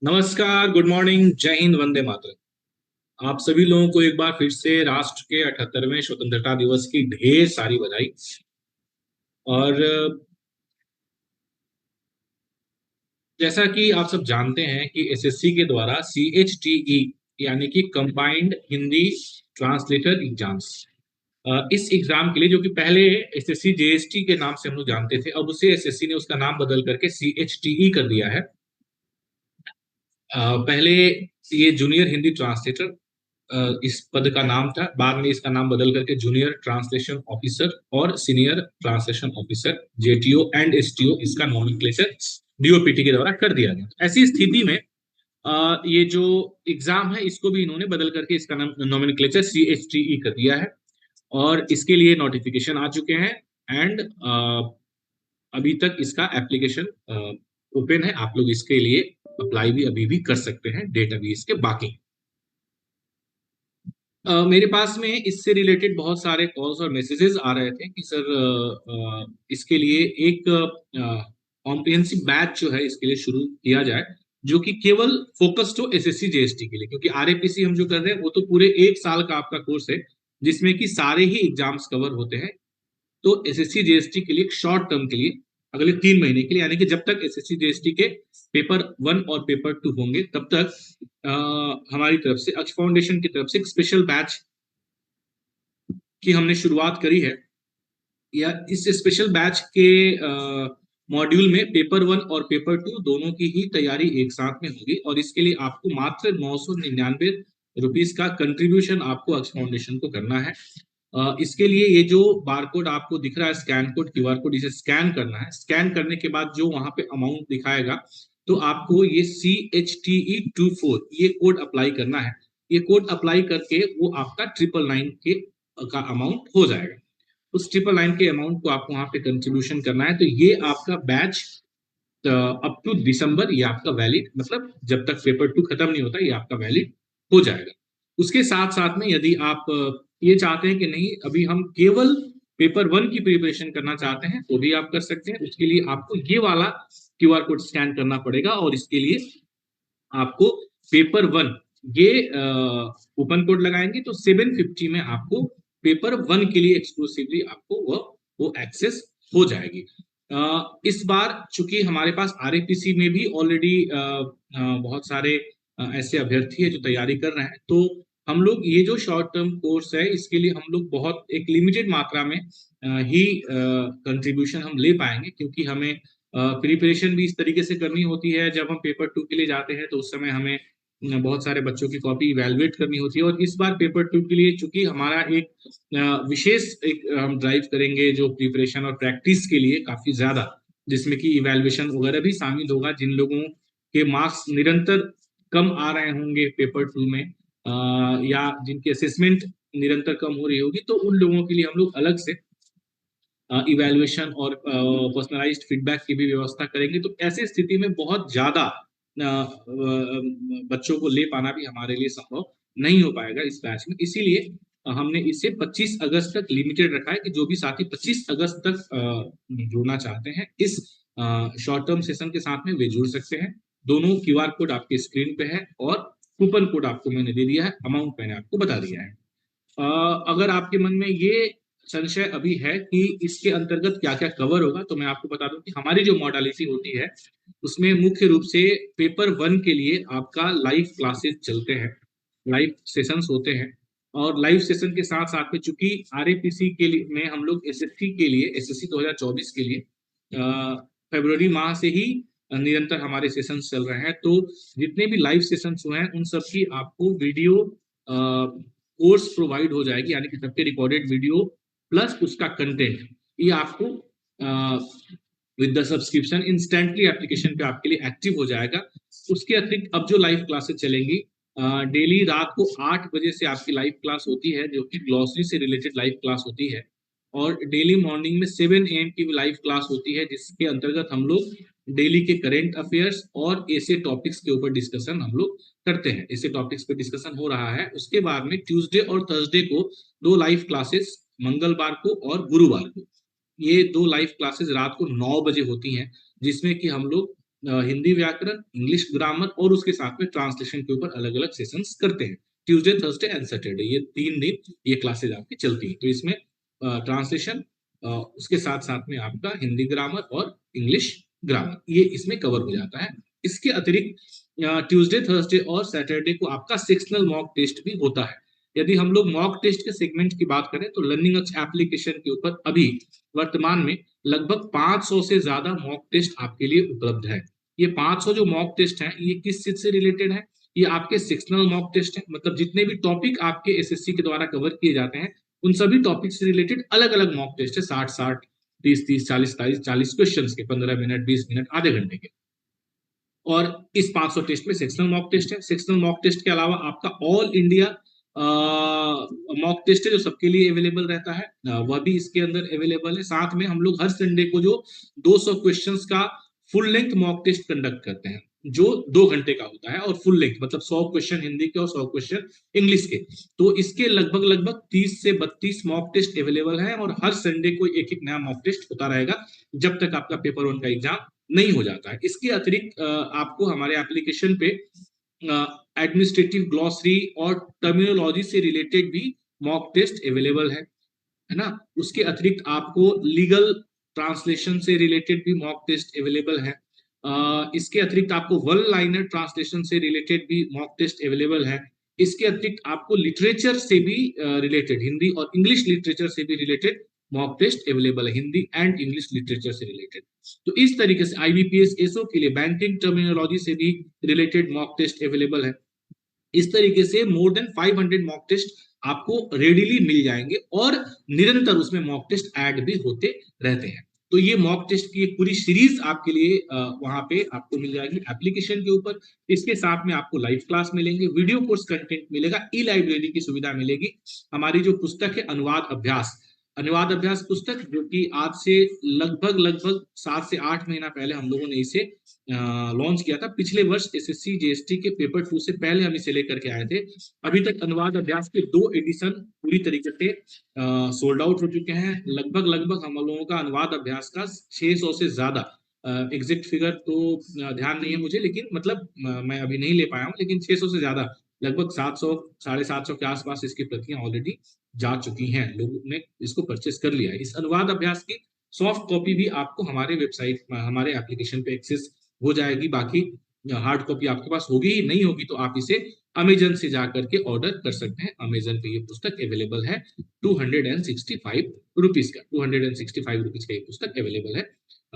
नमस्कार, good morning, जय हिंद, वंदे मातरम। आप सभी लोगों को एक बार फिर से राष्ट्र के 78वें स्वतंत्रता दिवस की ढेर सारी बधाई। और जैसा कि आप सब जानते हैं कि एसएससी के द्वारा CHTE यानी कि कंबाइंड हिंदी ट्रांसलेटर एग्जाम्स, इस एग्जाम के लिए जो कि पहले एसएससी जेएसटी के नाम से हम लोग जानते थे, अब उसे एसएससी ने उसका नाम बदल करके CHTE कर दिया है। पहले ये जूनियर हिंदी ट्रांसलेटर इस पद का नाम था। बाद में इसका नाम बदल करके जूनियर ट्रांसलेशन ऑफिसर और senior translation officer JTO and STO इसका नॉमेनक्लेचर DOPT के द्वारा कर दिया गया। ऐसी स्थिति में ये जो एग्जाम है इसको भी इन्होंने बदल करके इसका नाम नॉमेनक्लेचर CHTE कर दिया है और इसके लिए नोटिफिकेशन आ चुके हैं। एंड अभी तक इसका एप्लीकेशन ओपन है, आप लोग इसके लिए अप्लाई भी अभी भी कर सकते हैं, डेट अभी इसके बाकी। मेरे पास में इससे रिलेटेड बहुत सारे कॉल्स और मैसेजेस आ रहे थे कि सर इसके लिए एक कॉम्प्रिहेंसिव बैच जो है इसके लिए शुरू किया जाए, जो कि केवल फोकस्ड हो एसएससी जेएसटी के लिए, क्योंकि आरएपीसी हम जो कर रहे हैं वो तो पूरे एक साल का आपका कोर्स है जिसमें कि सारे ही एग्जाम्स कवर होते हैं। तो एसएससी जीएसटी के लिए शॉर्ट टर्म के लिए अगले 3 महीने के लिए, यानी कि जब तक एसएससी जीएसटी के पेपर 1 और पेपर 2 होंगे तब तक हमारी तरफ से अक्ष फाउंडेशन की तरफ से एक स्पेशल बैच की हमने शुरुआत करी है। या इस स्पेशल बैच के मॉड्यूल में पेपर 1 और पेपर 2 दोनों की ही तैयारी एक साथ में होगी और इसके लिए आपको मात्र 999 रुपीज का कंट्रीब्यूशन आपको अक्ष फाउंडेशन को करना है। इसके लिए ये जो बारकोड आपको दिख रहा है, स्कैन कोड, QR कोड, इसे स्कैन करना है। स्कैन करने के बाद जो वहां पे अमाउंट दिखाएगा तो आपको ये CHTE24 ये कोड अप्लाई करना है। ये कोड अप्लाई करके वो आपका 999 के का अमाउंट हो जाएगा। उस 999 के अमाउंट को आपको वहां पे कंट्रीब्यूशन करना है। तो ये आपका बैच अप टू दिसंबर ये आपका वैलिड, मतलब जब तक पेपर 2 खत्म नहीं होता ये आपका वैलिड हो जाएगा। उसके साथ साथ में यदि आप ये चाहते हैं कि नहीं अभी हम केवल पेपर 1 की प्रिपरेशन करना चाहते हैं तो भी आप कर सकते हैं। उसके लिए आपको ये वाला QR कोड स्कैन करना पड़ेगा और इसके लिए आपको पेपर 1 ये कूपन कोड लगाएंगे तो 750 में आपको पेपर 1 के लिए एक्सक्लूसिवली आपको वो एक्सेस हो जाएगी। इस बार चूंकि हमारे पास आरएपीसी में भी ऑलरेडी बहुत सारे ऐसे अभ्यर्थी है जो तैयारी कर रहे हैं, तो हम लोग ये जो शॉर्ट टर्म कोर्स है इसके लिए हम लोग बहुत एक लिमिटेड मात्रा में ही कंट्रीब्यूशन हम ले पाएंगे, क्योंकि हमें प्रिपरेशन भी इस तरीके से करनी होती है। जब हम पेपर 2 के लिए जाते हैं तो उस समय हमें बहुत सारे बच्चों की कॉपी इवेलुएट करनी होती है और इस बार पेपर 2 के लिए चूंकि हमारा एक विशेष एक हम ड्राइव करेंगे जो प्रिपरेशन और प्रैक्टिस के लिए काफी ज्यादा, जिसमें कि इवेल्युएशन वगैरह भी शामिल होगा। जिन लोगों के मार्क्स निरंतर कम आ रहे होंगे पेपर 2 में या जिनकी असेसमेंट निरंतर कम हो रही होगी, तो उन लोगों के लिए हम लोग अलग से इवेल्युएशन और पर्सनलाइज्ड फीडबैक की भी व्यवस्था करेंगे। तो ऐसी स्थिति में बहुत ज्यादा बच्चों को ले पाना भी हमारे लिए संभव नहीं हो पाएगा इस बैच में। इसीलिए हमने इसे 25 अगस्त तक लिमिटेड रखा है कि जो भी साथी 25 अगस्त तक जुड़ना चाहते हैं इस शॉर्ट टर्म सेशन के साथ में वे जुड़ सकते हैं। दोनों QR कोड आपके स्क्रीन पे है और कूपन कोड आपको मैंने दे दिया है, अमाउंट मैंने आपको बता दिया है। अगर आपके मन में ये संशय अभी है कि इसके अंतर्गत क्या क्या कवर होगा, तो मैं आपको बता दूं कि हमारी जो मॉडलिटी होती है उसमें मुख्य रूप से पेपर 1 के लिए आपका लाइव क्लासेस चलते हैं, लाइव सेशंस होते हैं। और लाइव सेशन के साथ साथ में चूंकि आरएपीसी के लिए में हम लोग एसएससी के लिए एसएससी 2024 के लिए फरवरी माह से ही निरंतर हमारे सेशंस चल रहे हैं। तो जितने भी लाइव सेशंस हुए हैं उन सब की आपको वीडियो कोर्स प्रोवाइड हो जाएगी, यानी कि सबके रिकॉर्डेड वीडियो प्लस उसका कंटेंट ये आपको with the subscription instantly application पे आपके लिए एक्टिव हो जाएगा। उसके अतिरिक्त अब जो लाइव क्लासेस चलेंगी डेली रात को 8 बजे से आपकी लाइव क्लास होती है, जो कि ग्लॉसरी से रिलेटेड लाइव क्लास होती है। और डेली मॉर्निंग में 7 AM की लाइव क्लास होती है, जिसके अंतर्गत हम लोग डेली के करेंट अफेयर्स और ऐसे टॉपिक्स के ऊपर डिस्कशन हम लोग करते हैं। ऐसे टॉपिक्स पे डिस्कशन हो रहा है। उसके बाद में ट्यूसडे और थर्सडे को 2 लाइव क्लासेस, मंगलवार को और गुरुवार को, ये 2 लाइव क्लासेस रात को 9 बजे होती हैं, जिसमें कि हम लोग हिंदी व्याकरण, इंग्लिश ग्रामर और उसके साथ में ट्रांसलेशन के ऊपर अलग अलग सेशंस करते हैं। ट्यूसडे, थर्सडे एंड सैटरडे, ये 3 दिन ये क्लासेज आपकी चलती है। तो इसमें ट्रांसलेशन, उसके साथ साथ में आपका हिंदी ग्रामर और इंग्लिश ग्रामर, ये इसमें कवर हो जाता है। इसके अतिरिक्त ट्यूसडे, थर्सडे और सैटरडे को आपका सेक्शनल मॉक टेस्ट भी होता है। यदि हम लोग मॉक टेस्ट के सेगमेंट की बात करें तो लर्निंग एप्लीकेशन के ऊपर अभी वर्तमान में लगभग 500 से ज्यादा मॉक टेस्ट आपके लिए उपलब्ध है। ये 500 जो मॉक टेस्ट हैं, ये किस चीज से रिलेटेड है? ये आपके सेक्शनल मॉक टेस्ट है, मतलब जितने भी टॉपिक आपके एसएससी के द्वारा कवर किए जाते हैं उन सभी टॉपिक से रिलेटेड अलग अलग मॉक टेस्ट है। 60-60, 30-30, 40-40, 40 क्वेश्चन के, 15 मिनट, 20 मिनट, आधे घंटे के। और इस 500 टेस्ट में सेक्शनल मॉक टेस्ट है। सेक्शनल मॉक टेस्ट के अलावा आपका ऑल इंडिया मॉक टेस्ट है जो सबके लिए अवेलेबल रहता है, वह भी इसके अंदर अवेलेबल है। साथ में हम लोग हर संडे को जो 200 क्वेश्चंस का full length mock test conduct करते हैं, जो 2 घंटे का होता है, और फुल लेंथ मतलब 100 क्वेश्चन हिंदी के और 100 क्वेश्चन इंग्लिश के। तो इसके लगभग लगभग 30 से 32 मॉक टेस्ट अवेलेबल है, और हर संडे को एक एक नया मॉक टेस्ट होता रहेगा जब तक आपका पेपर 1 का एग्जाम नहीं हो जाता है। इसके अतिरिक्त आपको हमारे एप्लीकेशन पे एडमिनिस्ट्रेटिव ग्लॉसरी और टर्मिनोलॉजी से रिलेटेड भी मॉक टेस्ट अवेलेबल है ना। उसके अतिरिक्त आपको लीगल ट्रांसलेशन से रिलेटेड भी मॉक टेस्ट अवेलेबल है। इसके अतिरिक्त आपको वन लाइनर ट्रांसलेशन से रिलेटेड भी मॉक टेस्ट अवेलेबल है। इसके अतिरिक्त आपको लिटरेचर से भी रिलेटेड, हिंदी और इंग्लिश लिटरेचर से भी रिलेटेड मॉक टेस्ट अवेलेबल है, हिंदी एंड इंग्लिश लिटरेचर से रिलेटेड। तो इस तरीके से आईबीपीएस एसओ के लिए बैंकिंग टर्मिनोलॉजी से भी रिलेटेड मॉक टेस्ट अवेलेबल है। इस तरीके से मोर देन 500 मॉक टेस्ट आपको रेडीली मिल जाएंगे, और निरंतर उसमें मॉक टेस्ट ऐड भी होते रहते हैं। तो ये मॉक टेस्ट की एक पूरी सीरीज आपके लिए वहां पे आपको मिल जाएगी एप्लीकेशन के ऊपर। इसके साथ में आपको लाइव क्लास मिलेंगे, वीडियो कोर्स कंटेंट मिलेगा, ई लाइब्रेरी की सुविधा मिलेगी। हमारी जो पुस्तक है अनुवाद अभ्यास पुस्तक, जो कि आज से लगभग लगभग 7 से 8 महीना पहले हम लोगों ने इसे लॉन्च किया था। पिछले वर्ष एसएससी जीएसटी के पेपर 2 से पहले हम इसे लेकर के आए थे। अभी तक अनुवाद अभ्यास के 2 एडिशन पूरी तरीके से सोल्ड आउट हो चुके हैं। लगभग लगभग हम लोगों का अनुवाद अभ्यास का 600 से ज्यादा, एग्जैक्ट फिगर तो ध्यान नहीं है मुझे, लेकिन मतलब मैं अभी नहीं ले पाया हूँ, लेकिन 600 से ज्यादा, लगभग 700, 750 के आसपास इसकी प्रतियां ऑलरेडी जा चुकी हैं, लोगों ने इसको परचेस कर लिया है। इस अनुवाद अभ्यास की सॉफ्ट कॉपी भी आपको हमारे वेबसाइट, हमारे एप्लीकेशन पे एक्सेस हो जाएगी। बाकी हार्ड कॉपी आपके पास होगी ही, नहीं होगी तो आप इसे अमेजन से जाकर के ऑर्डर कर सकते हैं। अमेजन पे ये पुस्तक अवेलेबल है 265 रुपीज का, 265 रुपीज का ये पुस्तक अवेलेबल है,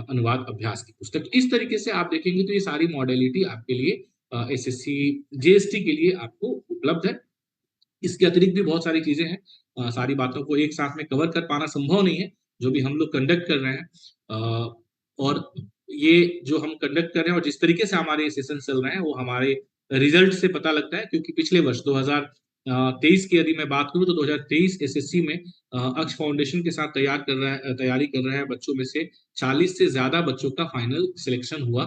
अनुवाद अभ्यास की पुस्तक। इस तरीके से आप देखेंगे तो ये सारी मॉडलिटी आपके लिए एसएससी जीएसटी के लिए आपको उपलब्ध है। इसके अतिरिक्त भी बहुत सारी चीजें हैं, सारी बातों को एक साथ में कवर कर पाना संभव नहीं है जो भी हम लोग कंडक्ट कर रहे हैं। और ये जो हम कंडक्ट कर रहे हैं और जिस तरीके से हमारे सेशन चल रहे हैं वो हमारे रिजल्ट से पता लगता है, क्योंकि पिछले वर्ष 2023 की यदि मैं बात करूं तो 2023 एसएससी में अक्ष फाउंडेशन के साथ तैयारी कर रहे हैं बच्चों में से 40 से ज्यादा बच्चों का फाइनल सिलेक्शन हुआ।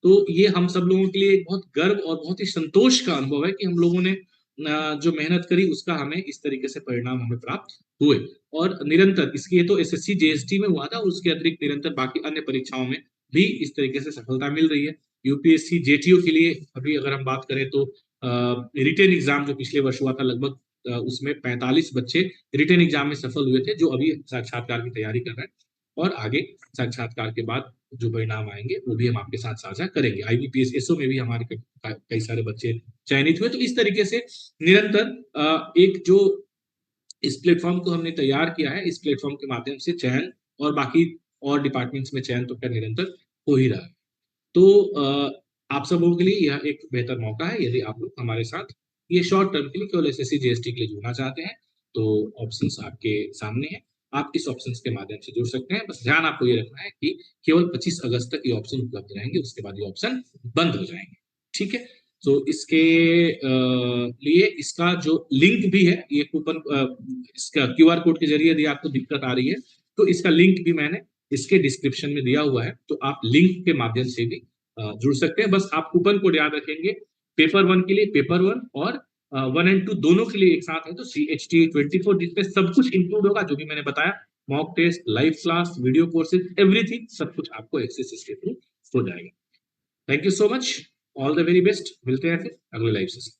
तो ये हम सब लोगों के लिए एक बहुत गर्व और बहुत ही संतोष का अनुभव है कि हम लोगों ने जो मेहनत करी उसका हमें इस तरीके से परिणाम हमें प्राप्त हुए। और निरंतर इसकी, ये तो एसएससी जेएसटी में हुआ था, उसके अतिरिक्त निरंतर बाकी अन्य परीक्षाओं में भी इस तरीके से सफलता मिल रही है। यूपीएससी जेटीओ के लिए अभी अगर हम बात करें तो रिटेन एग्जाम जो पिछले वर्ष हुआ था, लगभग उसमें 45 बच्चे रिटेन एग्जाम में सफल हुए थे, जो अभी साक्षात्कार की तैयारी कर रहे हैं। और आगे साक्षात्कार के बाद जो परिणाम आएंगे वो भी हम आपके साथ साझा करेंगे। आईबीपीएस एसओ में भी हमारे कई सारे बच्चे चयनित हुए। तो इस तरीके से निरंतर एक जो इस प्लेटफॉर्म को हमने तैयार किया है, इस प्लेटफॉर्म के माध्यम से चयन और बाकी और डिपार्टमेंट्स में चयन तो क्या निरंतर हो ही रहा है। तो आप सब लोगों के लिए यह एक बेहतर मौका है, यदि आप लोग हमारे साथ ये शॉर्ट टर्म के लिए केवल एसएससी जीएसटी के लिए जुड़ना चाहते हैं तो ऑप्शंस आपके सामने हैं, आप इस ऑप्शंस के माध्यम से जुड़ सकते हैं। बस ध्यान आपको ये रखना है कि केवल 25 अगस्त तक ये ऑप्शन उपलब्ध रहेंगे, उसके बाद ये ऑप्शन बंद हो जाएंगे। ठीक है, तो इसके लिए इसका जो लिंक भी है, ये कूपन इसका क्यूआर कोड के जरिए यदि आपको दिक्कत आ रही है तो इसका लिंक भी मैंने इसके डिस्क्रिप्शन में दिया हुआ है, तो आप लिंक के माध्यम से भी जुड़ सकते हैं। बस आप कूपन कोड याद रखेंगे, पेपर 1 के लिए पेपर 1 और 1 एंड 2 दोनों के लिए एक साथ है, तो CHT24, जिसमें सब कुछ इंक्लूड होगा जो भी मैंने बताया, mock test, live class, video courses, everything, सब कुछ आपको एक्सेस इसके थ्रू हो जाएगा। Thank you so much, all the very best, मिलते हैं फिर अगले लाइव से।